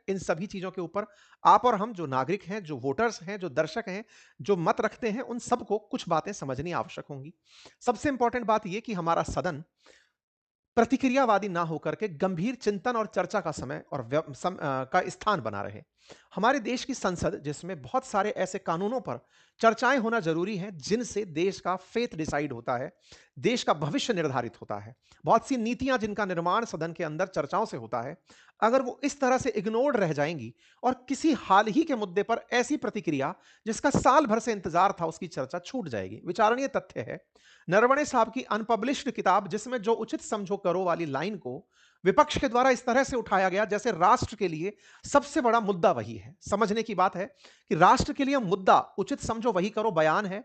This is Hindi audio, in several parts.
इन सभी चीज़ों के ऊपर आप और हम जो नागरिक हैं, जो वोटर्स हैं, जो दर्शक हैं, जो मत रखते हैं, उन सबको कुछ बातें समझनी आवश्यक होंगी। सबसे इंपॉर्टेंट बात ये कि हमारा सदन प्रतिक्रियावादी ना होकर के गंभीर चिंतन और चर्चा का समय और का स्थान बना रहे। हमारे देश की संसद जिसमें बहुत सारे ऐसे कानूनों पर चर्चाएं होना जरूरी है जिनसे देश का फेथ डिसाइड होता है, देश का भविष्य निर्धारित होता है। बहुत सी नीतियां जिनका निर्माण सदन के अंदर चर्चाओं से होता है, अगर वो इस तरह से इग्नोर्ड रह जाएंगी और किसी हाल ही के मुद्दे पर ऐसी प्रतिक्रिया जिसका साल भर से इंतजार था उसकी चर्चा छूट जाएगी। विचारणीय तथ्य है, नरवणे साहब की अनपब्लिश्ड किताब जिसमें जो उचित समझो करो वाली लाइन को विपक्ष के द्वारा इस तरह से उठाया गया जैसे राष्ट्र के लिए सबसे बड़ा मुद्दा वही है। समझने की बात है कि राष्ट्र के लिए मुद्दा उचित समझो वही करो बयान है,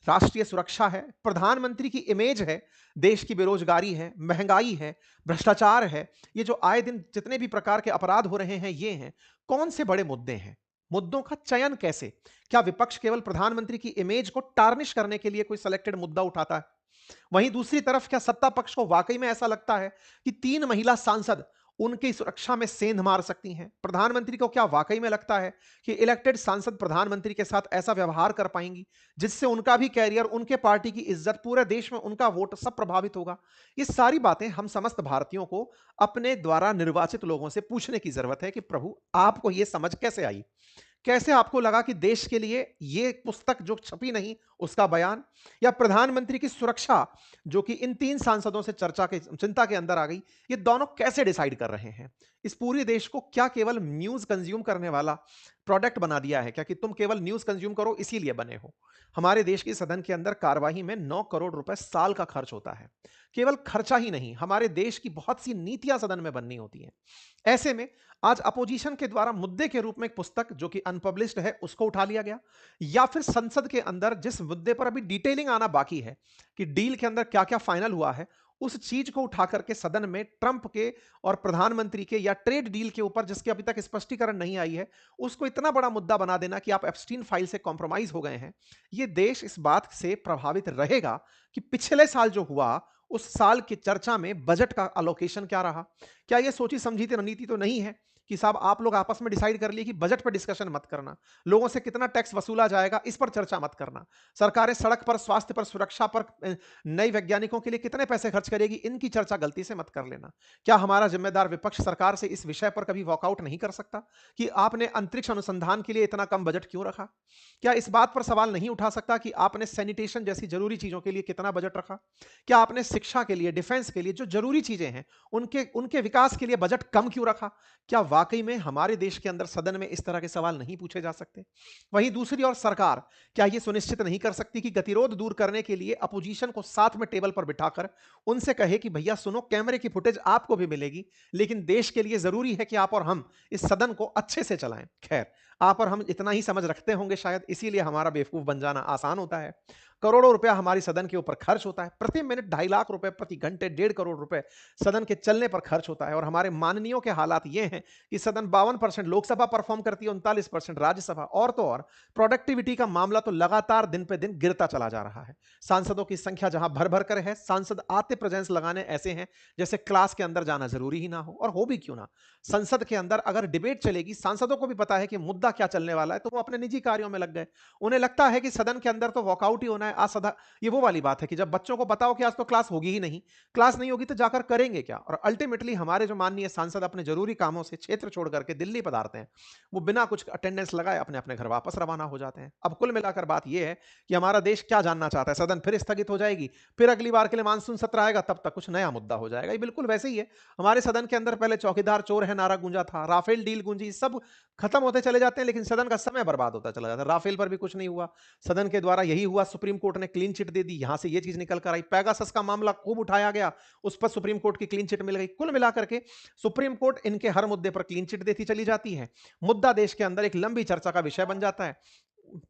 राष्ट्रीय सुरक्षा है, प्रधानमंत्री की इमेज है, देश की बेरोजगारी है, महंगाई है, भ्रष्टाचार है, ये जो आए दिन जितने भी प्रकार के अपराध हो रहे हैं ये हैं। कौन से बड़े मुद्दे हैं, मुद्दों का चयन कैसे? क्या विपक्ष केवल प्रधानमंत्री की इमेज को टार्निश करने के लिए कोई सिलेक्टेड मुद्दा उठाता है? वहीं दूसरी तरफ क्या सत्ता पक्ष को वाकई में ऐसा लगता है कि 3 महिला सांसद उनकी सुरक्षा में सेंध मार सकती हैं? प्रधानमंत्री को क्या वाकई में लगता है कि इलेक्टेड सांसद प्रधानमंत्री के साथ ऐसा व्यवहार कर पाएंगी जिससे उनका भी कैरियर, उनके पार्टी की इज्जत, पूरे देश में उनका वोट सब प्रभावित होगा? ये सारी बातें हम समस्त भारतीयों को अपने द्वारा निर्वाचित लोगों से पूछने की जरूरत है कि प्रभु आपको यह समझ कैसे आई? कैसे आपको लगा कि देश के लिए ये पुस्तक जो छपी नहीं उसका बयान, या प्रधानमंत्री की सुरक्षा जो कि इन 3 सांसदों से चर्चा के चिंता के अंदर आ गई, ये दोनों कैसे डिसाइड कर रहे हैं? इस पूरे देश को क्या केवल न्यूज कंज्यूम करने वाला प्रोडक्ट बना दिया है क्या, कि तुम केवल न्यूज कंज्यूम करो इसीलिए बने हो? हमारे देश की सदन के अंदर कार्यवाही में 9 करोड़ रुपए साल का खर्च होता है। केवल खर्चा ही नहीं, हमारे देश की बहुत सी नीतियां सदन में बननी होती हैं। ऐसे में आज अपोजिशन के द्वारा मुद्दे के रूप में एक पुस्तक जो कि अनपब्लिश्ड है उसको उठा लिया गया, या फिर संसद के अंदर जिस मुद्दे पर अभी डिटेलिंग आना बाकी है कि डील के अंदर क्या क्या फाइनल हुआ है, उस चीज को उठा करके सदन में ट्रंप के और प्रधानमंत्री के या ट्रेड डील के ऊपर जिसके अभी तक स्पष्टीकरण नहीं आई है, उसको इतना बड़ा मुद्दा बना देना कि आप एप्स्टीन फाइल से कॉम्प्रोमाइज हो गए हैं। ये देश इस बात से प्रभावित रहेगा कि पिछले साल जो हुआ उस साल की चर्चा में बजट का अलोकेशन क्या रहा। क्या यह सोची समझी रणनीति तो नहीं है कि साहब आप लोग आपस में डिसाइड कर लिए कि बजट पर डिस्कशन मत करना, लोगों से कितना टैक्स वसूला जाएगा इस पर चर्चा मत करना, सरकारें सड़क पर, स्वास्थ्य पर, सुरक्षा पर, नए वैज्ञानिकों के लिए कितने पैसे खर्च करेगी इनकी चर्चा गलती से मत कर लेना? क्या हमारा जिम्मेदार विपक्ष सरकार से इस विषय पर कभी वॉकआउट नहीं कर सकता कि आपने अंतरिक्ष अनुसंधान के लिए इतना कम बजट क्यों रखा? क्या इस बात पर सवाल नहीं उठा सकता कि आपने सैनिटेशन जैसी जरूरी चीजों के लिए कितना बजट रखा? क्या आपने शिक्षा के लिए, डिफेंस के लिए जो जरूरी चीजें हैं उनके उनके विकास के लिए बजट कम क्यों रखा? क्या वाकई में हमारे देश के अंदर सदन में इस तरह के सवाल नहीं पूछे जा सकते? वहीं दूसरी ओर सरकार क्या यह सुनिश्चित नहीं कर सकती कि गतिरोध दूर करने के लिए अपोजिशन को साथ में टेबल पर बिठाकर उनसे कहे कि भैया सुनो, कैमरे की फुटेज आपको भी मिलेगी, लेकिन देश के लिए जरूरी है कि आप और हम इस सदन को अच्छे से चलाएं। खैर, आप और हम इतना ही समझ रखते होंगे शायद, इसीलिए हमारा बेवकूफ बन जाना आसान होता है। करोड़ों रुपया हमारी सदन के ऊपर खर्च होता है, प्रति मिनट 2.5 लाख रुपए, प्रति घंटे 1.5 करोड़ रुपए सदन के चलने पर खर्च होता है। और हमारे माननीयों के हालात ये हैं कि सदन 52% लोकसभा परफॉर्म करती है, 39% राज्यसभा। और तो और प्रोडक्टिविटी का मामला तो लगातार दिन पे दिन गिरता चला जा रहा है। सांसदों की संख्या जहां भर भर कर है, सांसद आते प्रेजेंस लगाने ऐसे हैं जैसे क्लास के अंदर जाना जरूरी ही ना हो। और हो भी क्यों ना, संसद के अंदर अगर डिबेट चलेगी, सांसदों को भी पता है कि मुद्दा क्या चलने वाला है, तो वो अपने निजी कार्यों में लग गए। उन्हें लगता है कि सदन के अंदर तो वॉकआउट ही होना है। आज सदा ये वो वाली बात है कि जब बच्चों को बताओ कि आज तो क्लास होगी ही नहीं, क्लास नहीं होगी तो जाकर करेंगे क्या? और अल्टीमेटली हमारे जो माननीय सांसद अपने जरूरी कामों से क्षेत्र छोड़ करके दिल्ली पधारते हैं, वो बिना कुछ अटेंडेंस लगाए अपने अपने घर वापस रवाना हो जाते हैं। अब कुल मिलाकर बात यह है कि हमारा देश क्या जानना चाहता है? सदन फिर स्थगित हो जाएगी, फिर अगली बार के लिए मानसून सत्र आएगा, तब तक कुछ नया मुद्दा हो जाएगा। ये बिल्कुल वैसे ही है। हमारे सदन के अंदर पहले चौकीदार चोर है नारा गूंजा था, राफेल डील गूंजी, सब खत्म होते चले जाते हैं, लेकिन सदन का समय बर्बाद होता चला जाता है। राफेल पर भी कुछ नहीं हुआ, सदन के द्वारा यही हुआ, सुप्रीम कोर्ट ने क्लीन चिट दे दी, यहां से ये चीज निकल कर आई। पैगासस का मामला खूब उठाया गया, उस पर सुप्रीम कोर्ट की क्लीन चिट मिल गई। कुल मिलाकर के सुप्रीम कोर्ट इनके हर मुद्दे पर क्लीन चिट देती चली जाती है, मुद्दा देश के अंदर एक लंबी चर्चा का विषय बन जाता है।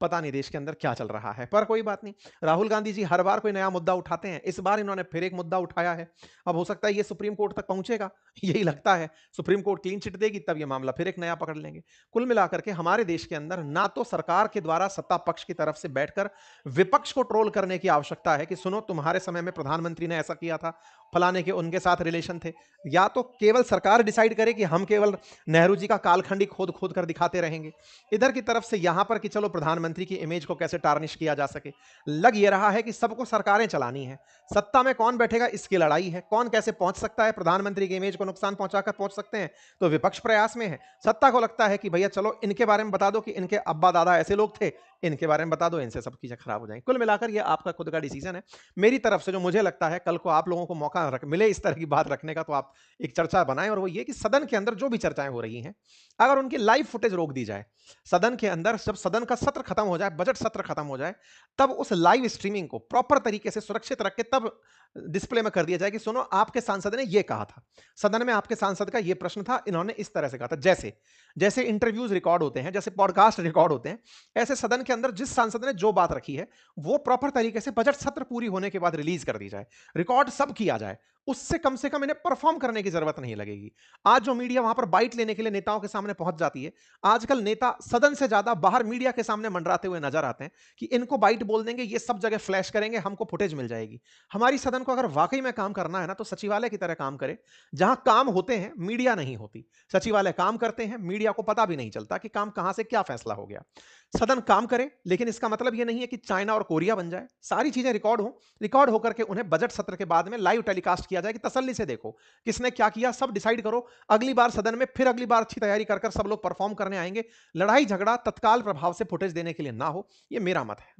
पता नहीं देश के अंदर क्या चल रहा है, पर कोई बात नहीं। राहुल गांधी जी हर बार कोई नया मुद्दा उठाते हैं, इस बार इन्होंने फिर एक मुद्दा उठाया है। अब हो सकता है ये सुप्रीम कोर्ट तक पहुंचेगा, यही लगता है। सुप्रीम कोर्ट क्लीन चिट देगी, तब ये मामला फिर एक नया पकड़ लेंगे। कुल मिलाकर के हमारे देश के अंदर ना तो सरकार के द्वारा सत्ता पक्ष की तरफ से बैठकर विपक्ष को ट्रोल करने की आवश्यकता है कि सुनो तुम्हारे समय में प्रधानमंत्री ने ऐसा किया था, फलाने के उनके साथ रिलेशन थे, या तो केवल सरकार डिसाइड करे कि हम केवल नेहरू जी का कालखंड ही खोद खोद कर दिखाते रहेंगे। इधर की तरफ से यहां पर कि चलो प्रधानमंत्री की इमेज को कैसे टार्निश किया जा सके। लग ये रहा है कि सबको सरकारें चलानी है, सत्ता में कौन बैठेगा इसकी लड़ाई है, कौन कैसे पहुंच सकता है, प्रधानमंत्री की इमेज को नुकसान पहुंचाकर पहुंच सकते हैं तो विपक्ष प्रयास में है। सत्ता को लगता है कि भैया चलो इनके बारे में बता दो कि इनके अब्बा दादा ऐसे लोग थे, इनके बारे में बता दो, इनसे सब चीजें खराब हो जाएंगी। कुल मिलाकर ये आपका खुद का डिसीजन है। मेरी तरफ से जो मुझे लगता है कल को आप लोगों को मौका मिले इस तरह की बात रखने का, तो आप एक चर्चा बनाएं, और वो ये कि सदन के अंदर जो भी चर्चाएं हो रही हैं अगर उनकी लाइव फुटेज रोक दी जाए, सदन के अंदर जब सदन का सत्र खत्म हो जाए, बजट सत्र खत्म हो जाए, तब उस लाइव स्ट्रीमिंग को प्रॉपर तरीके से सुरक्षित रख के तब डिस्प्ले में कर दिया जाए कि सुनो आपके सांसद ने ये कहा था, सदन में आपके सांसद का ये प्रश्न था, इन्होंने इस तरह से कहा था। जैसे जैसे इंटरव्यूज रिकॉर्ड होते हैं, जैसे पॉडकास्ट रिकॉर्ड होते हैं, ऐसे सदन के अंदर जिस सांसद ने जो बात रखी है वो प्रॉपर तरीके से बजट सत्र पूरी होने के बाद रिलीज कर दी जाए, रिकॉर्ड सब किया जाए। उससे कम से कम इन्हें परफॉर्म करने की जरूरत नहीं लगेगी। आज जो मीडिया वहां पर बाइट लेने के लिए नेताओं के सामने पहुंच जाती है, आजकल नेता सदन से ज्यादा बाहर मीडिया के सामने मंडराते हुए नजर आते हैं कि इनको बाइट बोल देंगे, ये सब जगह फ्लैश करेंगे, हमको फुटेज मिल जाएगी। हमारी सदन को अगर वाकई में काम करना है ना, तो सचिवालय की तरह काम करे, जहां काम होते हैं मीडिया नहीं होती। सचिवालय काम करते हैं, मीडिया को पता भी नहीं चलता कि काम कहां से क्या फैसला हो गया। सदन काम करे, लेकिन इसका मतलब यह नहीं है कि चाइना और कोरिया बन जाए। सारी चीजें रिकॉर्ड हो, रिकॉर्ड होकर के उन्हें बजट सत्र के बाद में लाइव टेलीकास्ट किया जाए कि तसल्ली से देखो किसने क्या किया, सब डिसाइड करो। अगली बार सदन में फिर अगली बार अच्छी तैयारी कर सब लोग परफॉर्म करने आएंगे। लड़ाई झगड़ा तत्काल प्रभाव से फुटेज देने के लिए ना हो, यह मेरा मत है।